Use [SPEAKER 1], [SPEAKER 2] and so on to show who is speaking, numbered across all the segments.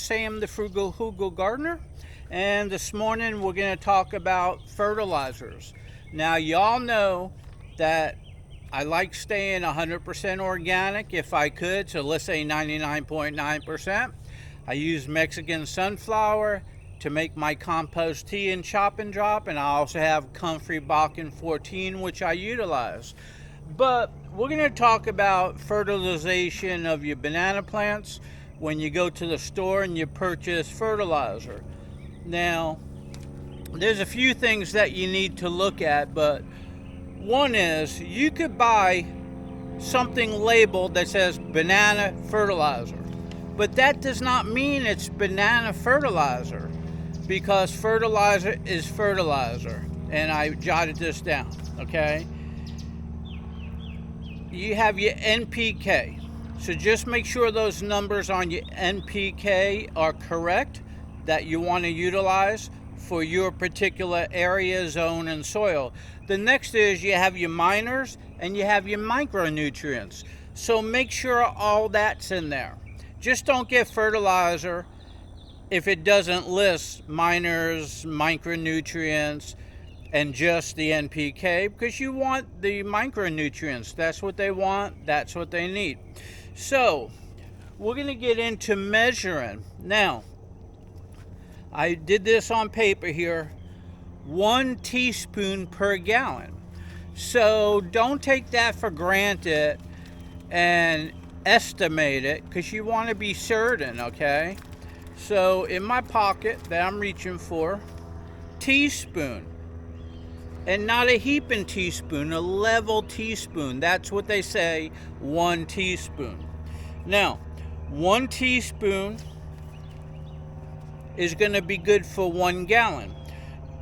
[SPEAKER 1] is Sam the Frugal Hugel Gardener, and this morning we're going to talk about fertilizers. Now, y'all know that I like staying 100% organic if I could, so let's say 99.9%. I use Mexican sunflower to make my compost tea and chop and drop, and I also have Comfrey Bakken 14, which I utilize. But we're going to talk about fertilization of your banana plants when you go to the store and you purchase fertilizer. Now, there's a few things that you need to look at, but one is you could buy something labeled that says banana fertilizer, but that does not mean it's banana fertilizer, because fertilizer is fertilizer, and I jotted this down, okay? You have your NPK, so just make sure those numbers on your NPK are correct that you want to utilize for your particular area, zone, and soil. The next is you have your minors and you have your micronutrients, so make sure all that's in there. Just don't get fertilizer if it doesn't list minors, micronutrients, and just the NPK, because you want the micronutrients. That's what they want, that's what they need. So we're going to get into measuring. Now, I did this on paper here, 1 teaspoon per gallon. So don't take that for granted and estimate it, because you want to be certain, okay? So in my pocket that I'm reaching for, teaspoon. And not a heaping teaspoon, a level teaspoon. That's what they say, 1 teaspoon. Now, 1 teaspoon is going to be good for 1 gallon.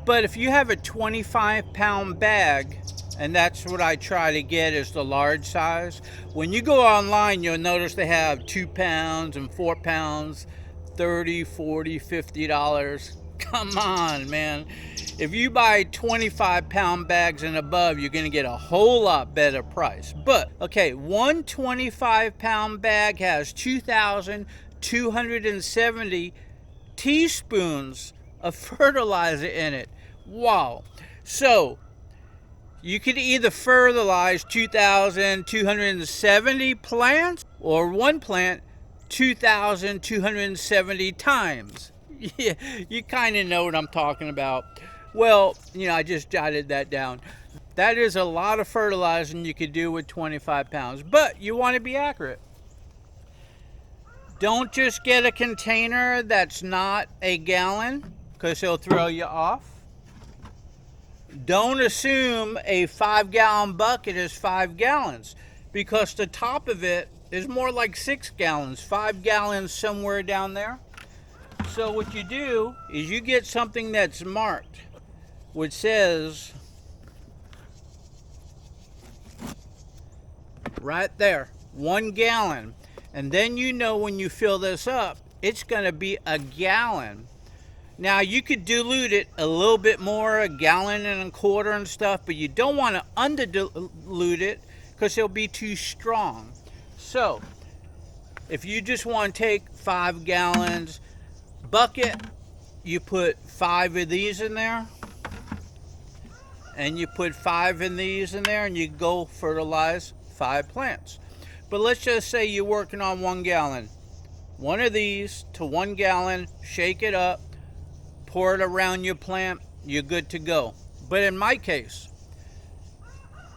[SPEAKER 1] But if you have a 25-pound bag, and that's what I try to get, is the large size. When you go online, you'll notice they have 2 pounds and 4 pounds, $30, $40, $50. Come on, man. If you buy 25-pound bags and above, you're going to get a whole lot better price. But, okay, 1 25-pound bag has 2,270 teaspoons of fertilizer in it. Wow. So, you could either fertilize 2,270 plants or one plant 2,270 times. Yeah, you kind of know what I'm talking about. Well, I just jotted that down. That is a lot of fertilizing you could do with 25 pounds, but you want to be accurate. Don't just get a container that's not a gallon, because it'll throw you off. Don't assume a 5-gallon bucket is 5 gallons, because the top of it is more like 6 gallons, 5 gallons somewhere down there. So what you do is you get something that's marked, which says right there, 1 gallon. And then you know when you fill this up, it's going to be a gallon. Now, you could dilute it a little bit more, 1.25 gallons and stuff, but you don't want to under-dilute it because it'll be too strong. So, if you just want to take 5 gallons bucket, you put 5 of these in there, and you put 5 in these in there, and you go fertilize 5 plants. But let's just say you're working on 1 gallon. 1 of these to 1 gallon, shake it up, pour it around your plant, you're good to go. But in my case,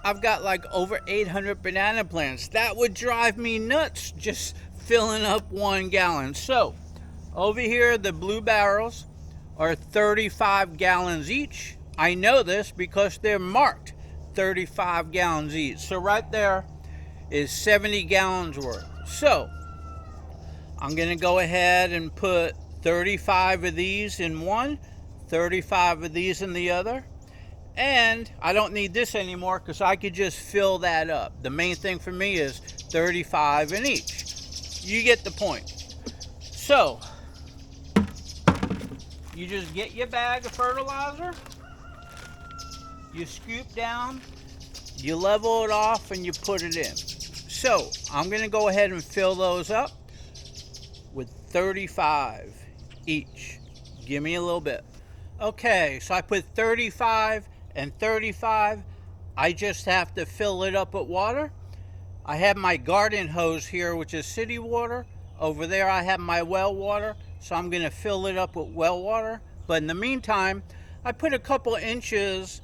[SPEAKER 1] I've got like over 800 banana plants. That would drive me nuts just filling up 1 gallon. So over here, the blue barrels are 35 gallons each. I know this because they're marked 35 gallons each. So right there is 70 gallons worth. So I'm going to go ahead and put 35 of these in one, 35 of these in the other. And I don't need this anymore because I could just fill that up. The main thing for me is 35 in each. You get the point. So you just get your bag of fertilizer, you scoop down, you level it off, and you put it in. So I'm going to go ahead and fill those up with 35 each. Give me a little bit. Okay, so I put 35 and 35. I just have to fill it up with water. I have my garden hose here, which is city water. Over there I have my well water, so I'm going to fill it up with well water. But in the meantime, I put a couple inches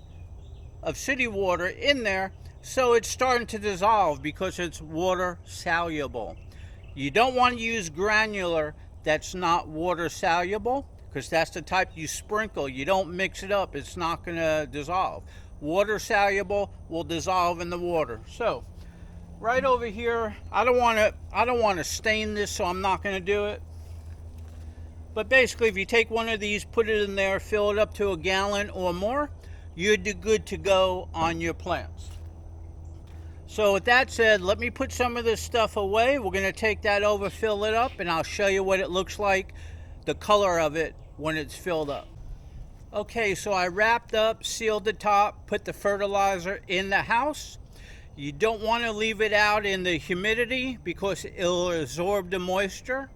[SPEAKER 1] of city water in there, so it's starting to dissolve because it's water soluble. You don't want to use granular that's not water soluble, because that's the type you sprinkle. You don't mix it up, it's not going to dissolve. Water soluble will dissolve in the water. So right over here, I don't want to stain this, so I'm not going to do it. But basically, if you take one of these, put it in there, fill it up to a gallon or more, you're good to go on your plants. So with that said, let me put some of this stuff away. We're going to take that over, fill it up, and I'll show you what it looks like, the color of it when it's filled up. Okay, so I wrapped up, sealed the top, put the fertilizer in the house. You don't want to leave it out in the humidity because it'll absorb the moisture,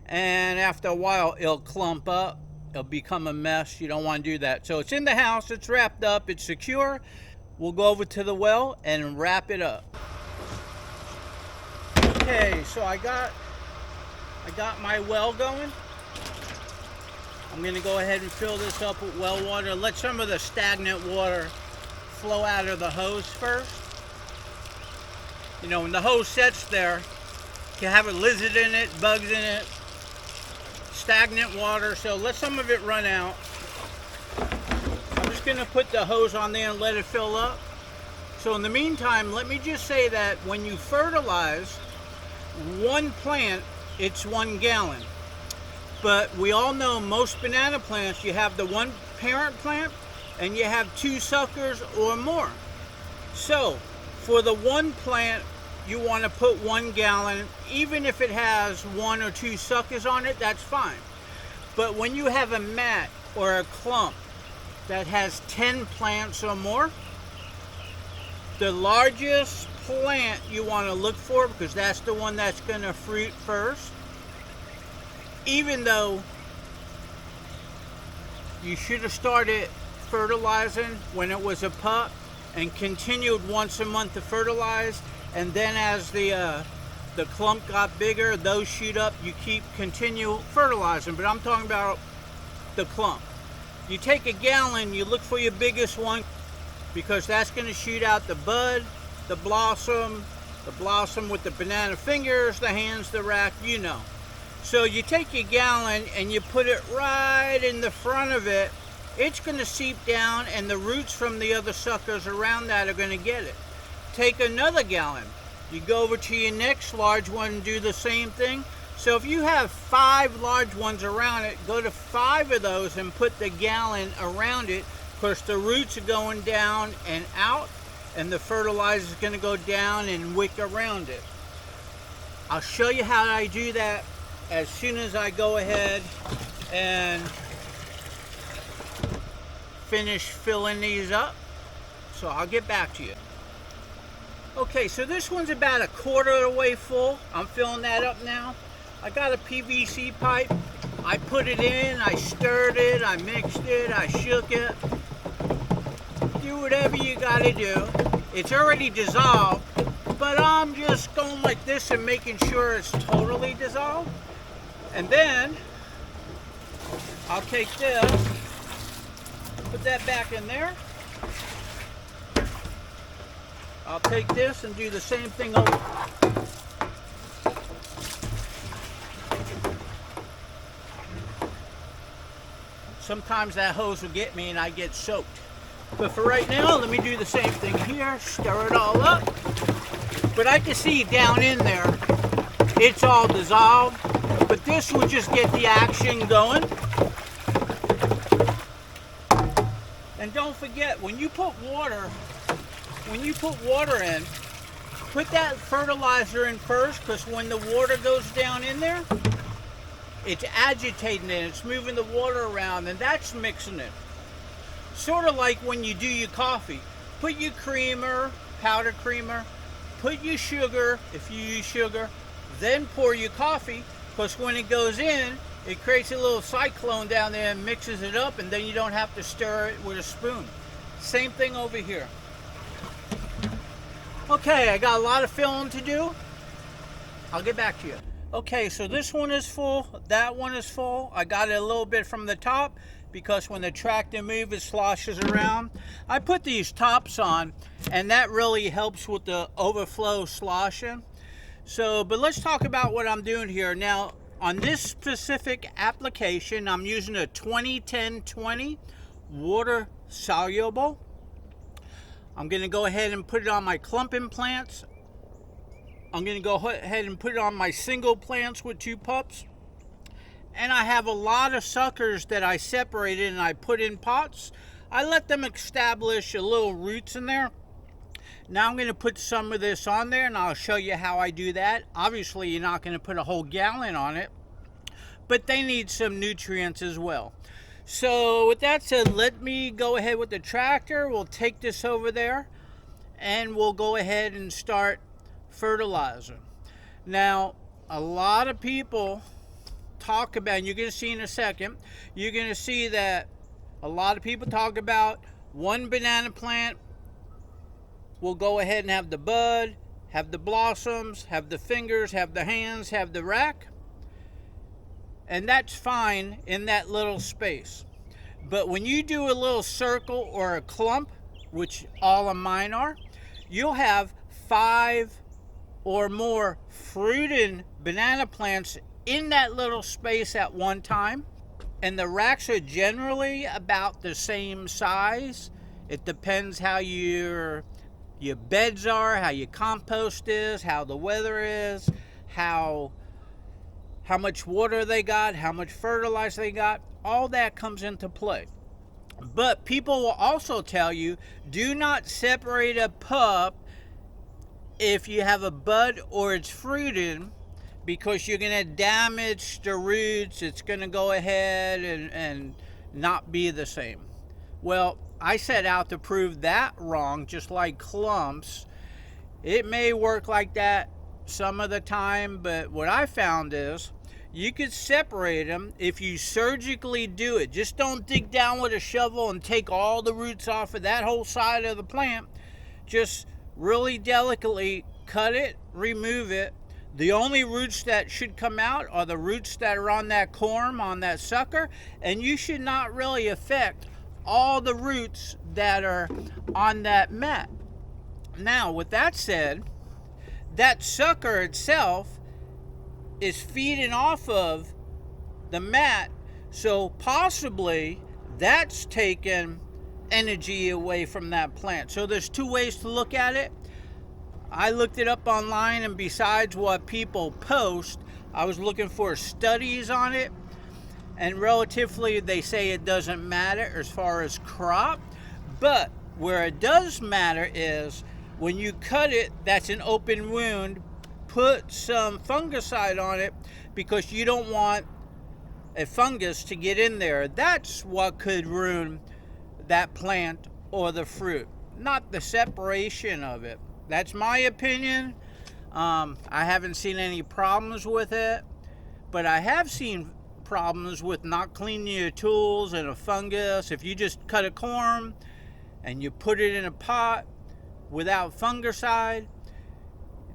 [SPEAKER 1] and after a while it'll clump up, it'll become a mess. You don't want to do that. So it's in the house, it's wrapped up, it's secure. We'll go over to the well and wrap it up. Okay, so I got my well going. I'm going to go ahead and fill this up with well water. Let some of the stagnant water flow out of the hose first. You know, when the hose sits there, you have a lizard in it, bugs in it, stagnant water, so let some of it run out. I'm just going to put the hose on there and let it fill up. So in the meantime, let me just say that when you fertilize one plant, it's 1 gallon. But we all know most banana plants, you have the one parent plant and you have 2 suckers or more. So for the one plant, you want to put 1 gallon. Even if it has 1 or 2 suckers on it, that's fine. But when you have a mat or a clump that has 10 plants or more, the largest plant you want to look for, because that's the one that's going to fruit first, even though you should have started fertilizing when it was a pup and continued once a month to fertilize, and then as the clump got bigger, those shoot up, you continue fertilizing. But I'm talking about the clump. You take a gallon, you look for your biggest one, because that's going to shoot out the bud, the blossom with the banana fingers, the hands, the rack, you know. So you take your gallon and you put it right in the front of it. It's going to seep down, and the roots from the other suckers around that are going to get it. Take another gallon. You go over to your next large one and do the same thing. So if you have 5 large ones around it, go to 5 of those and put the gallon around it, because the roots are going down and out, and the fertilizer is going to go down and wick around it. I'll show you how I do that as soon as I go ahead and finish filling these up. So I'll get back to you. Okay, so this one's about 1/4 of the way full. I'm filling that up now. I got a PVC pipe. I put it in, I stirred it, I mixed it, I shook it. Do whatever you gotta do. It's already dissolved, but I'm just going like this and making sure it's totally dissolved. And then I'll take this, put that back in there. I'll take this and do the same thing over. Sometimes that hose will get me and I get soaked. But for right now, let me do the same thing here, stir it all up. But I can see down in there, it's all dissolved. But this will just get the action going. And don't forget, when you put water in, put that fertilizer in first, because when the water goes down in there, it's agitating it, it's moving the water around, and that's mixing it. Sort of like when you do your coffee. Put your creamer, powder creamer, put your sugar, if you use sugar, then pour your coffee. because when it goes in, it creates a little cyclone down there and mixes it up, and then you don't have to stir it with a spoon. Same thing over here. Okay, I got a lot of filling to do. I'll get back to you. Okay, so this one is full, that one is full. I got it a little bit from the top because when the tractor moves, it sloshes around. I put these tops on, and that really helps with the overflow sloshing. So, but let's talk about what I'm doing here. Now, on this specific application, I'm using a 20-10-20 water soluble. I'm going to go ahead and put it on my clumping plants. I'm going to go ahead and put it on my single plants with 2 pups. And I have a lot of suckers that I separated and I put in pots. I let them establish a little roots in there. Now I'm going to put some of this on there, and I'll show you how I do that. Obviously, you're not going to put a whole gallon on it, but they need some nutrients as well. So with that said, let me go ahead with the tractor. We'll take this over there, and we'll go ahead and start fertilizer. Now, a lot of people talk about, and you're going to see in a second, you're going to see that a lot of people talk about one banana plant will go ahead and have the bud, have the blossoms, have the fingers, have the hands, have the rack, and that's fine in that little space. But when you do a little circle or a clump, which all of mine are, you'll have 5 or more fruiting banana plants in that little space at one time. And the racks are generally about the same size. It depends how your beds are, how your compost is, how the weather is, how much water they got, how much fertilizer they got. All that comes into play. But people will also tell you, do not separate a pup if you have a bud or it's fruiting, because you're going to damage the roots. It's going to go ahead and not be the same. Well, I set out to prove that wrong, just like clumps. It may work like that some of the time, but what I found is you could separate them if you surgically do it. Just don't dig down with a shovel and take all the roots off of that whole side of the plant. Just really delicately cut it, remove it. The only roots that should come out are the roots that are on that corm, on that sucker, and you should not really affect all the roots that are on that mat. Now, with that said, that sucker itself is feeding off of the mat, so possibly that's taking energy away from that plant. So there's 2 ways to look at it. I looked it up online, and besides what people post, I was looking for studies on it, and relatively they say it doesn't matter as far as crop. But where it does matter is when you cut it, that's an open wound. Put some fungicide on it, because you don't want a fungus to get in there. That's what could ruin that plant or the fruit, not the separation of it. That's my opinion. I haven't seen any problems with it, but I have seen problems with not cleaning your tools and a fungus. If you just cut a corm and you put it in a pot without fungicide,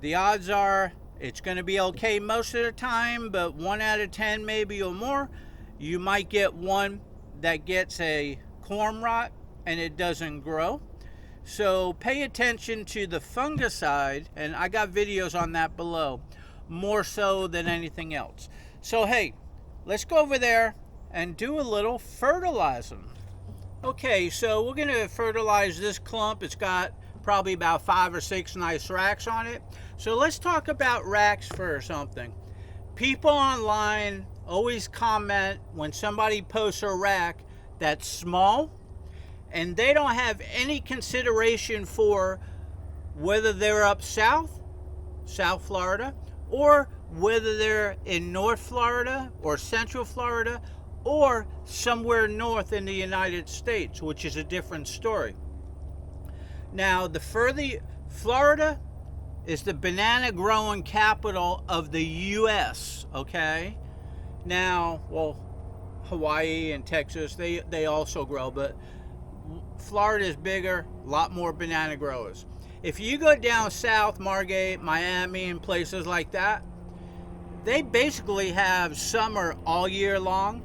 [SPEAKER 1] the odds are it's going to be okay most of the time, but 1 out of 10 maybe or more, you might get one that gets a corm rot and it doesn't grow. So pay attention to the fungicide, and I got videos on that below, more so than anything else. So hey, let's go over there and do a little fertilizing. Okay, so we're going to fertilize this clump. It's got probably about 5 or 6 nice racks on it. So let's talk about racks for something. People online always comment when somebody posts a rack that's small, and they don't have any consideration for whether they're up south, South Florida, or whether they're in North Florida or Central Florida or somewhere north in the United States, which is a different story. Now, the further Florida is the banana growing capital of the U.S., okay? Now, well, Hawaii and Texas, they also grow, but Florida is bigger, a lot more banana growers. If you go down south, Margate, Miami, and places like that, they basically have summer all year long.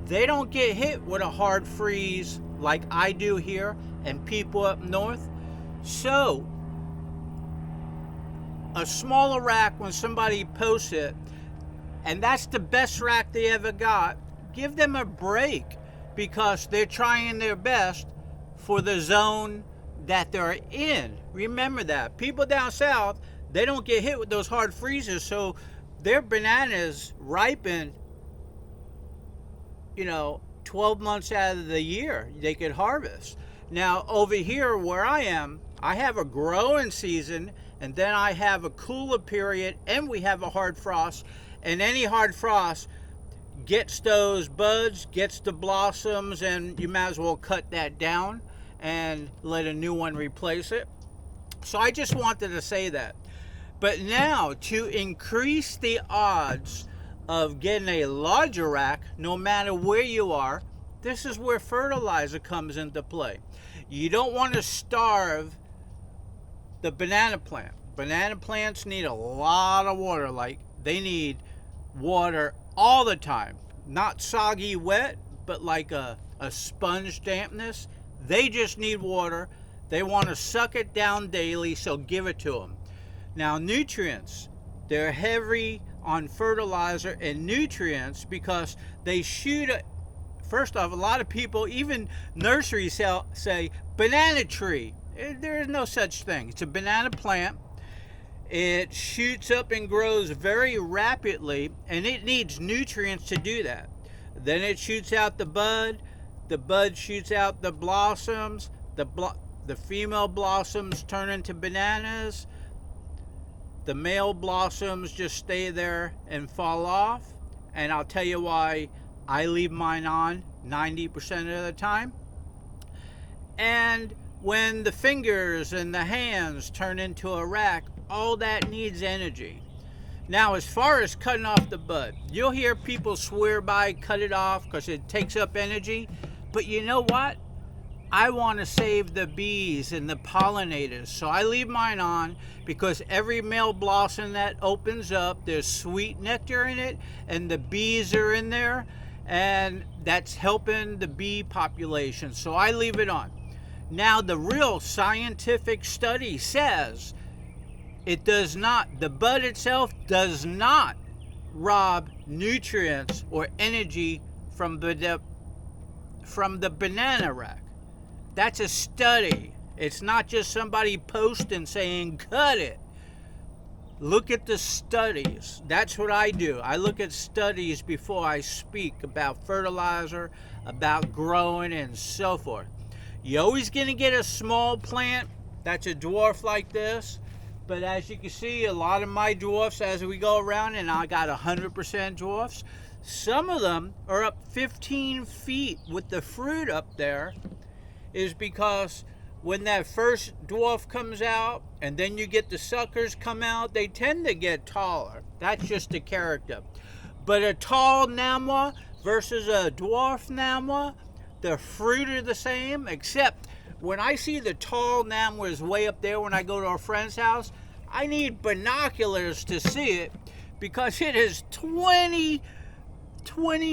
[SPEAKER 1] They don't get hit with a hard freeze like I do here and people up north. So, a smaller rack, when somebody posts it, and that's the best rack they ever got, give them a break, because they're trying their best for the zone that they're in. Remember that. People down south, they don't get hit with those hard freezes, so their bananas ripen, 12 months out of the year they could harvest. Now, over here where I am, I have a growing season, and then I have a cooler period, and we have a hard frost. And any hard frost gets those buds, gets the blossoms, and you might as well cut that down and let a new one replace it. So I just wanted to say that. But now, to increase the odds of getting a larger rack, no matter where you are, this is where fertilizer comes into play. You don't want to starve the banana plant. Banana plants need a lot of water. Like, they need water all the time. Not soggy wet, but like a sponge dampness. They just need water. They want to suck it down daily, so give it to them. Now, nutrients. They're heavy on fertilizer and nutrients because they shoot it. First off, a lot of people, even nurseries, say banana tree. There is no such thing. It's a banana plant. It shoots up and grows very rapidly, and it needs nutrients to do that. Then it shoots out the bud shoots out the blossoms, the female blossoms turn into bananas, the male blossoms just stay there and fall off, and I'll tell you why I leave mine on 90% of the time. And when the fingers and the hands turn into a rack, all that needs energy. Now, as far as cutting off the bud, you'll hear people swear by cut it off because it takes up energy. But you know what? I want to save the bees and the pollinators. So I leave mine on because every male blossom that opens up, there's sweet nectar in it, and the bees are in there, and that's helping the bee population. So I leave it on. Now, the real scientific study says it does not, the bud itself does not rob nutrients or energy from the banana rack. That's a study. It's not just somebody posting saying, cut it. Look at the studies. That's what I do. I look at studies before I speak about fertilizer, about growing, and so forth. You're always going to get a small plant that's a dwarf like this. But as you can see, a lot of my dwarfs, as we go around, and I got 100% dwarfs, some of them are up 15 feet with the fruit up there, is because when that first dwarf comes out and then you get the suckers come out, they tend to get taller. That's just the character. But a tall namwa versus a dwarf namwa, the fruit are the same, except when I see the tall namwas way up there when I go to a friend's house, I need binoculars to see it because it is 20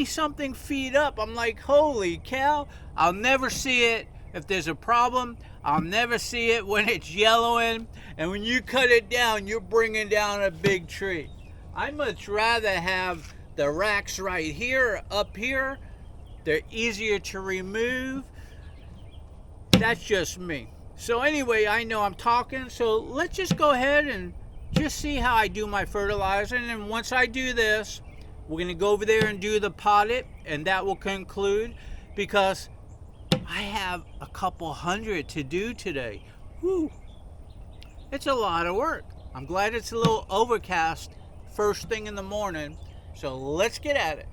[SPEAKER 1] something feet up. I'm like, holy cow, I'll never see it if there's a problem. I'll never see it when it's yellowing, and when you cut it down, you're bringing down a big tree. I'd much rather have the racks right here, up here. They're easier to remove. That's just me. So anyway, I know I'm talking, so let's just go ahead and just see how I do my fertilizer. And then once I do this, we're going to go over there and do the potted, and that will conclude, because I have a couple hundred to do today. Whew. It's a lot of work. I'm glad it's a little overcast first thing in the morning, so let's get at it.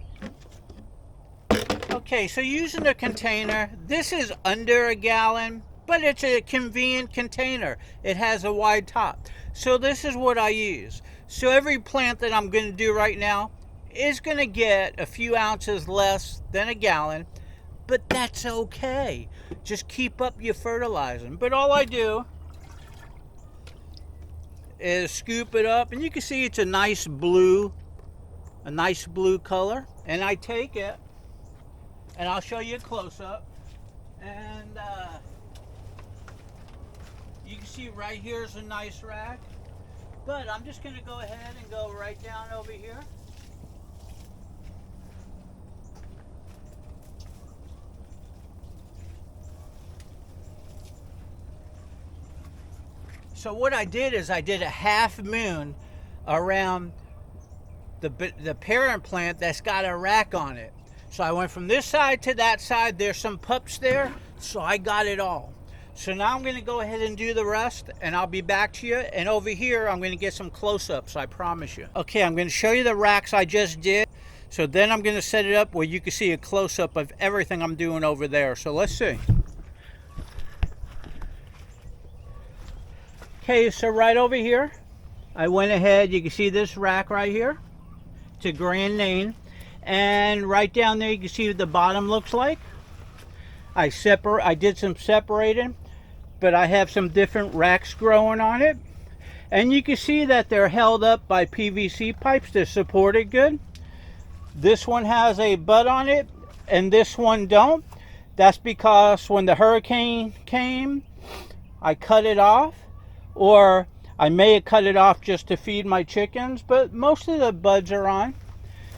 [SPEAKER 1] Okay, so using a container, this is under a gallon. but it's a convenient container. It has a wide top. So this is what I use. So every plant that I'm going to do right now is going to get a few ounces less than a gallon, but that's okay. Just keep up your fertilizing. But all I do is scoop it up, and you can see it's a nice blue color. And I take it, and I'll show you a close-up, and you can see right here is a nice rack, but I'm just going to go ahead and go right down over here. So what I did is I did a half moon around the parent plant that's got a rack on it. So I went from this side to that side. There's some pups there, so I got it all. So now I'm going to go ahead and do the rest, and I'll be back to you. And over here, I'm going to get some close-ups, I promise you. Okay, I'm going to show you the racks I just did. So then I'm going to set it up where you can see a close-up of everything I'm doing over there. So let's see. Okay, so right over here, I went ahead, you can see this rack right here. It's a Grand Name. And right down there, you can see what the bottom looks like. I did some separating, but I have some different racks growing on it. And you can see that they're held up by PVC pipes. They're supported good. This one has a butt on it, and this one don't. That's because when the hurricane came, I cut it off. Or I may have cut it off just to feed my chickens, but most of the buds are on.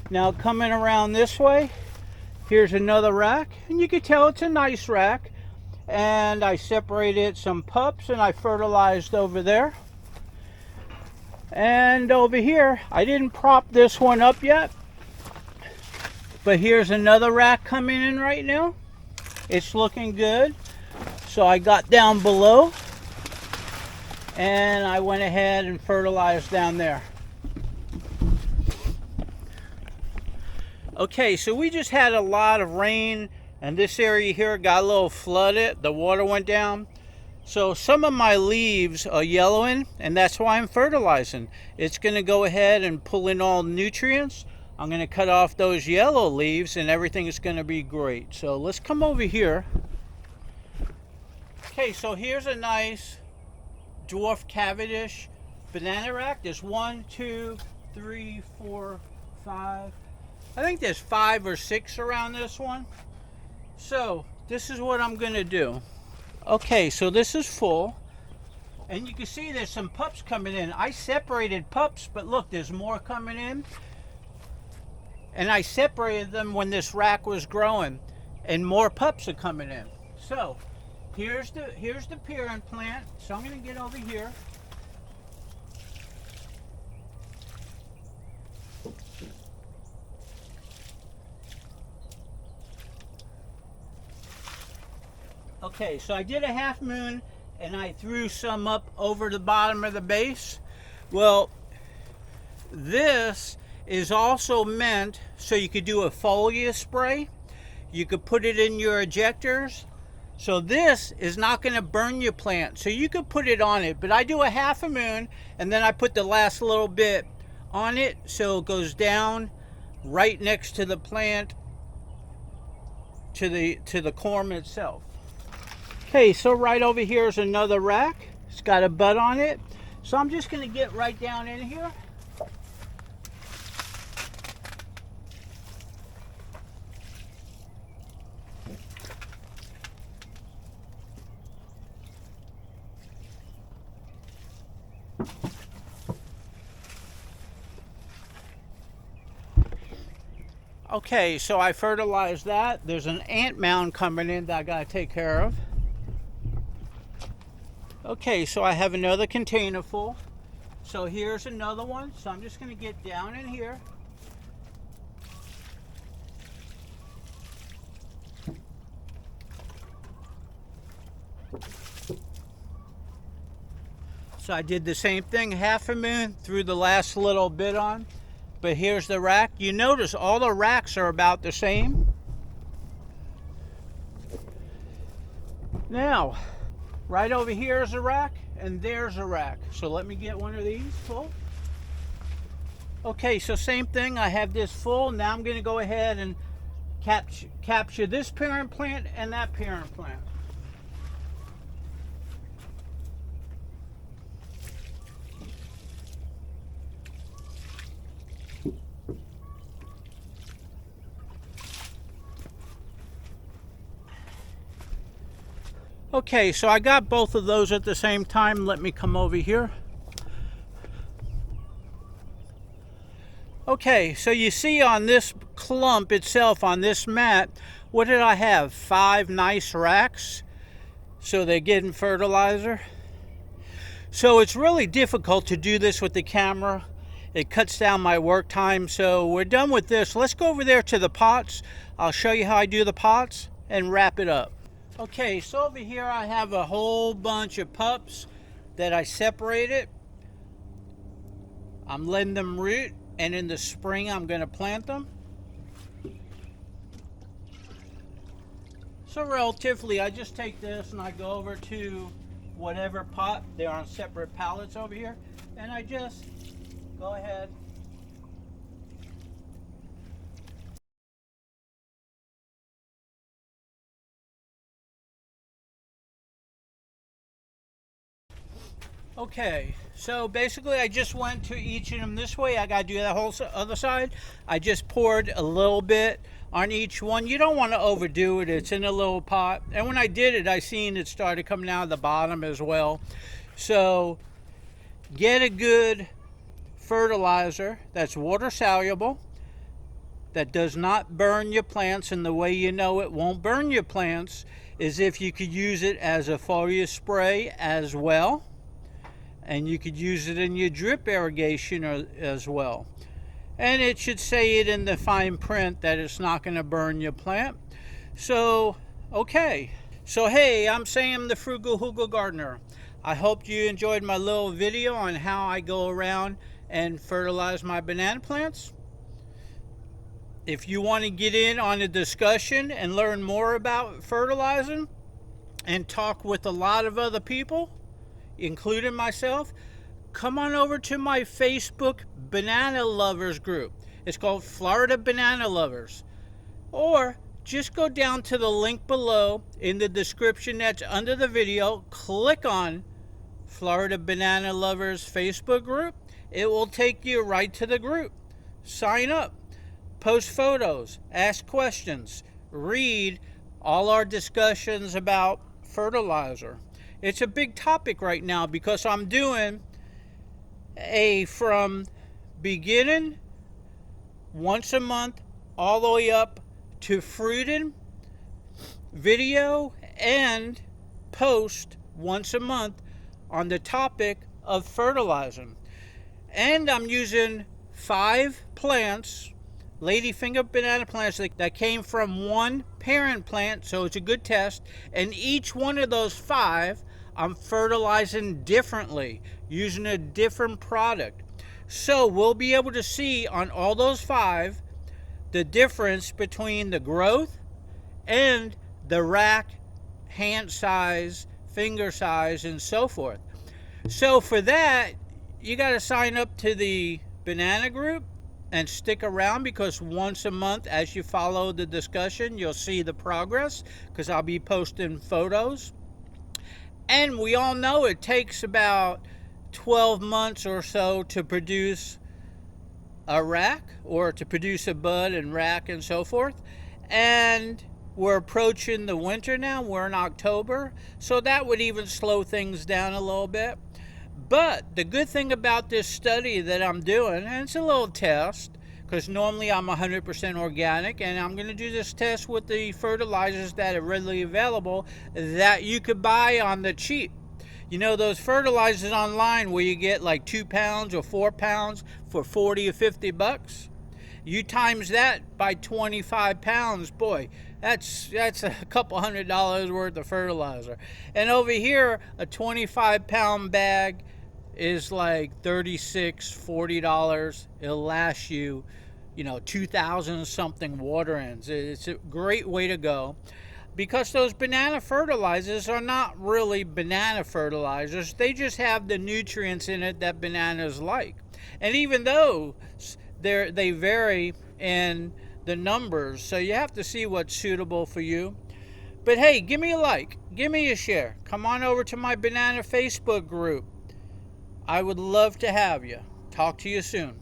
[SPEAKER 1] Now coming around this way, here's another rack, and you can tell it's a nice rack. And I separated some pups and I fertilized over there. And over here, I didn't prop this one up yet, but here's another rack coming in right now. It's looking good. So I got down below, and I went ahead and fertilized down there. Okay, so we just had a lot of rain, and this area here got a little flooded. The water went down. So some of my leaves are yellowing, and that's why I'm fertilizing. It's going to go ahead and pull in all nutrients. I'm going to cut off those yellow leaves, and everything is going to be great. So let's come over here. Okay, so here's a nice dwarf Cavendish banana rack. There's 1, 2, 3, 4, 5. I think there's 5 or 6 around this one. So this is what I'm going to do. Okay, so this is full, and you can see there's some pups coming in. I separated pups, but look, there's more coming in. And I separated them when this rack was growing, and more pups are coming in. So here's the parent plant. So I'm going to get over here. Okay, so I did a half moon, and I threw some up over the bottom of the base. Well, this is also meant so you could do a foliar spray. You could put it in your ejectors. So this is not going to burn your plant. So you could put it on it, but I do a half a moon, and then I put the last little bit on it so it goes down right next to the plant, to the corm itself. Okay, so right over here is another rack. It's got a butt on it. So I'm just going to get right down in here. Okay, so I fertilized that. There's an ant mound coming in that I got to take care of. Okay, so I have another container full. So here's another one. So I'm just going to get down in here. So I did the same thing, half a moon, threw the last little bit on. But here's the rack. You notice all the racks are about the same. Now, Right over here is a rack, and there's a rack. So let me get one of these full. Okay, so same thing. I have this full. Now I'm going to go ahead and capture this parent plant and that parent plant. Okay, so I got both of those at the same time. Let me come over here. Okay, so you see on this clump itself, on this mat, what did I have? 5 nice racks. So they're getting fertilizer. So it's really difficult to do this with the camera. It cuts down my work time. So we're done with this. Let's go over there to the pots. I'll show you how I do the pots and wrap it up. Okay, so over here I have a whole bunch of pups that I separated. I'm letting them root, and in the spring I'm going to plant them. So relatively, I just take this and I go over to whatever pot. They're on separate pallets over here, and I just go ahead. Okay, so basically I just went to each of them this way. I got to do that whole other side. I just poured a little bit on each one. You don't want to overdo it. It's in a little pot. And when I did it, I seen it started coming out of the bottom as well. So get a good fertilizer that's water soluble, that does not burn your plants. And the way you know it won't burn your plants is if you could use it as a foliar spray as well. And you could use it in your drip irrigation as well. And it should say it in the fine print that it's not going to burn your plant. So, okay. So, hey, I'm Sam, the Frugal Hugel Gardener. I hope you enjoyed my little video on how I go around and fertilize my banana plants. If you want to get in on a discussion and learn more about fertilizing and talk with a lot of other people, including myself, come on over to my Facebook Banana Lovers group. It's called Florida Banana Lovers. Or just go down to the link below in the description that's under the video. Click on Florida Banana Lovers Facebook group. It will take you right to the group. Sign up, post photos, ask questions, read all our discussions about fertilizer. It's a big topic right now because I'm doing a from beginning once a month all the way up to fruiting video and post once a month on the topic of fertilizing. And I'm using 5 plants, ladyfinger banana plants that came from one parent plant, so it's a good test. And each one of those 5 I'm fertilizing differently, using a different product. So we'll be able to see on all those 5 the difference between the growth and the rack, hand size, finger size, and so forth. So for that, you got to sign up to the banana group and stick around, because once a month, as you follow the discussion, you'll see the progress, because I'll be posting photos. And we all know it takes about 12 months or so to produce a rack, or to produce a bud and rack and so forth. And we're approaching the winter now. We're in October, so that would even slow things down a little bit. But the good thing about this study that I'm doing, and it's a little test, because normally I'm 100% organic, and I'm going to do this test with the fertilizers that are readily available that you could buy on the cheap. You know, those fertilizers online where you get like 2 pounds or 4 pounds for 40 or 50 bucks? You times that by 25 pounds, boy, that's a couple $100 worth of fertilizer. And over here, a 25-pound bag is like $36, $40. It'll last you, 2,000 something water ends. It's a great way to go. because those banana fertilizers are not really banana fertilizers. They just have the nutrients in it that bananas like. And even though they vary in the numbers, so you have to see what's suitable for you. But hey, give me a like, give me a share. Come on over to my banana Facebook group. I would love to have you. Talk to you soon.